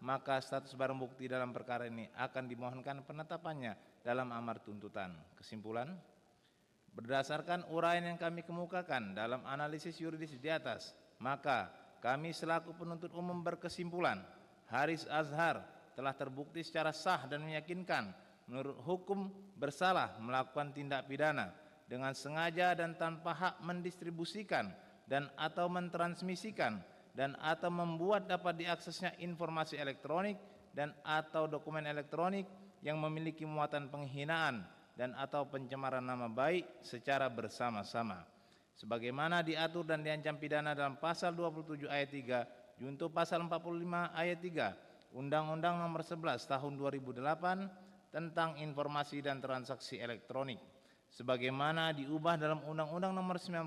maka status barang bukti dalam perkara ini akan dimohonkan penetapannya dalam amar tuntutan. Kesimpulan, berdasarkan uraian yang kami kemukakan dalam analisis yuridis di atas, maka kami selaku penuntut umum berkesimpulan Haris Azhar telah terbukti secara sah dan meyakinkan menurut hukum bersalah melakukan tindak pidana dengan sengaja dan tanpa hak mendistribusikan dan atau mentransmisikan dan atau membuat dapat diaksesnya informasi elektronik dan atau dokumen elektronik yang memiliki muatan penghinaan dan atau pencemaran nama baik secara bersama-sama sebagaimana diatur dan diancam pidana dalam pasal 27 ayat 3 junto pasal 45 ayat 3 Undang-Undang Nomor 11 Tahun 2008 tentang informasi dan transaksi elektronik sebagaimana diubah dalam Undang-Undang Nomor 19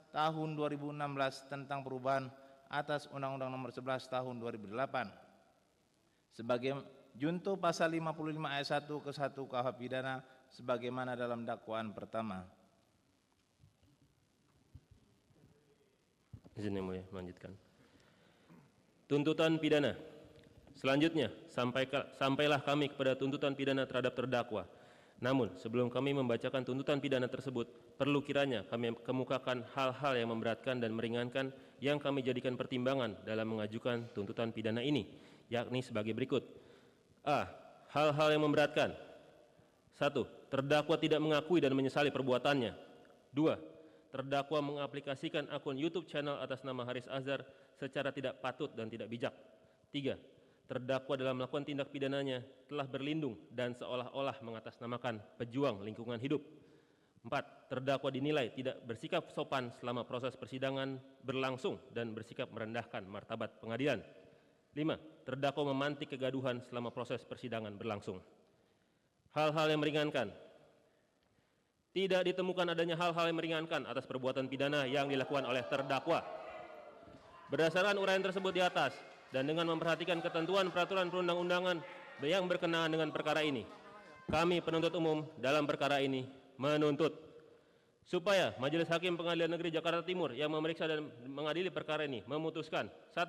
Tahun 2016 tentang perubahan atas Undang-Undang Nomor 11 Tahun 2008 sebagai junto pasal 55 ayat 1 ke 1 KUH pidana sebagaimana dalam dakwaan pertama. Izin yang mulia melanjutkan. Tuntutan pidana. Selanjutnya, sampailah kami kepada tuntutan pidana terhadap terdakwa. Namun, sebelum kami membacakan tuntutan pidana tersebut, perlu kiranya kami kemukakan hal-hal yang memberatkan dan meringankan yang kami jadikan pertimbangan dalam mengajukan tuntutan pidana ini, yakni sebagai berikut. A. Hal-hal yang memberatkan. 1. Terdakwa tidak mengakui dan menyesali perbuatannya. 2. Terdakwa mengaplikasikan akun YouTube channel atas nama Haris Azhar secara tidak patut dan tidak bijak. 3. Terdakwa dalam melakukan tindak pidananya telah berlindung dan seolah-olah mengatasnamakan pejuang lingkungan hidup. 4. Terdakwa dinilai tidak bersikap sopan selama proses persidangan berlangsung dan bersikap merendahkan martabat pengadilan. 5. Terdakwa memantik kegaduhan selama proses persidangan berlangsung. Hal-hal yang meringankan. Tidak ditemukan adanya hal-hal yang meringankan atas perbuatan pidana yang dilakukan oleh terdakwa. Berdasarkan uraian tersebut di atas, dan dengan memperhatikan ketentuan peraturan perundang-undangan yang berkenaan dengan perkara ini, kami penuntut umum dalam perkara ini menuntut supaya Majelis Hakim Pengadilan Negeri Jakarta Timur yang memeriksa dan mengadili perkara ini memutuskan: 1.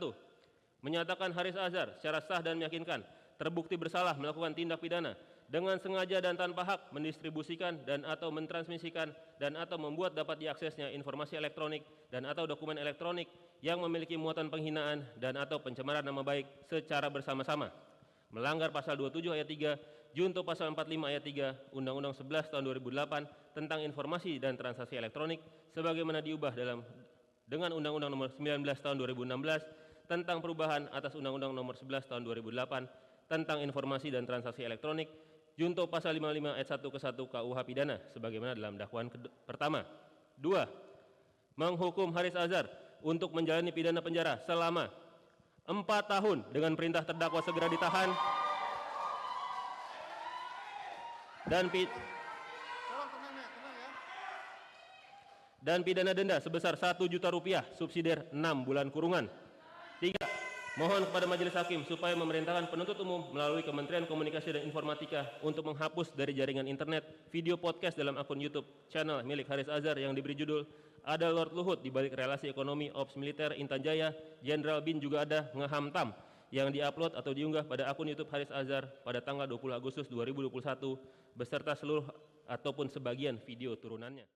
Menyatakan Haris Azhar secara sah dan meyakinkan terbukti bersalah melakukan tindak pidana dengan sengaja dan tanpa hak mendistribusikan dan atau mentransmisikan dan atau membuat dapat diaksesnya informasi elektronik dan atau dokumen elektronik yang memiliki muatan penghinaan dan atau pencemaran nama baik secara bersama-sama, melanggar pasal 27 ayat 3 junto pasal 45 ayat 3 Undang-Undang 11 tahun 2008 tentang informasi dan transaksi elektronik sebagaimana diubah dengan Undang-Undang Nomor 19 tahun 2016 tentang perubahan atas Undang-Undang Nomor 11 tahun 2008 tentang informasi dan transaksi elektronik junto pasal 55 ayat 1 ke 1 KUH pidana sebagaimana dalam dakwaan pertama. 2. Menghukum Haris Azhar untuk menjalani pidana penjara selama 4 tahun dengan perintah terdakwa segera ditahan dan pidana denda sebesar 1 juta rupiah subsidiar 6 bulan kurungan. 3. Mohon kepada Majelis Hakim supaya memerintahkan penuntut umum melalui Kementerian Komunikasi dan Informatika untuk menghapus dari jaringan internet video podcast dalam akun YouTube channel milik Haris Azhar yang diberi judul "Ada Lord Luhut di balik relasi ekonomi Ops Militer Intan Jaya, Jenderal Bin juga ada ngehamtam" yang diupload atau diunggah pada akun YouTube Haris Azhar pada tanggal 20 Agustus 2021 beserta seluruh ataupun sebagian video turunannya.